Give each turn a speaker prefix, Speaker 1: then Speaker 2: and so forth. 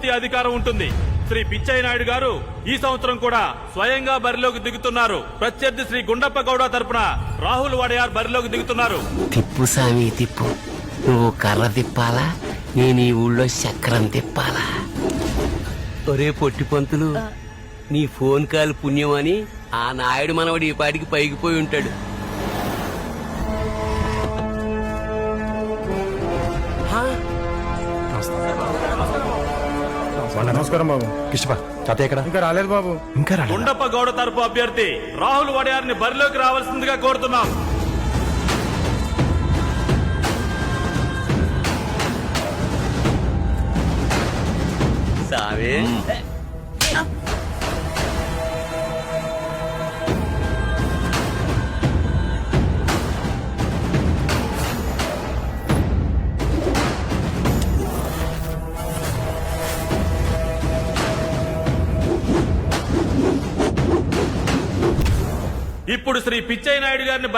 Speaker 1: పూర్తి అధికారం ఉంటుంది. శ్రీ పిచ్చయ్య నాయుడు గారు ఈ సంవత్సరం కూడా స్వయంగా బరిలోకి దిగుతున్నారు. ప్రత్యర్థి శ్రీ గుండప్ప గౌడ తరపున రాహుల్ వడయార్ బరిలోకి దిగుతున్నారు.
Speaker 2: తిప్పు సామి తిప్పు. నువ్వు కర్ర తిప్పాలా, నేను ఈ ఊళ్ళో చక్రం తిప్పాలా? ఒరే పొట్టి పంతులు, నీ ఫోన్ కాల్ పుణ్యమని ఆ నాయుడు మనవడు ఈ పాటికి పైకి పోయి ఉంటాడు.
Speaker 3: నమస్కారం బాబు.
Speaker 4: కృష్ణ తాతయ్య ఎక్కడ?
Speaker 3: ఇంకా రాలేదు బాబు.
Speaker 4: ఇంకా రాలేదు.
Speaker 1: గుండప్ప గౌడ తరపు అభ్యర్థి రాహుల్ వడయార్ ని బరిలోకి రావాల్సిందిగా కోరుతున్నాం.
Speaker 2: సామి
Speaker 1: ఇప్పుడు శ్రీ పిచ్చయ్య నాయుడు గారిని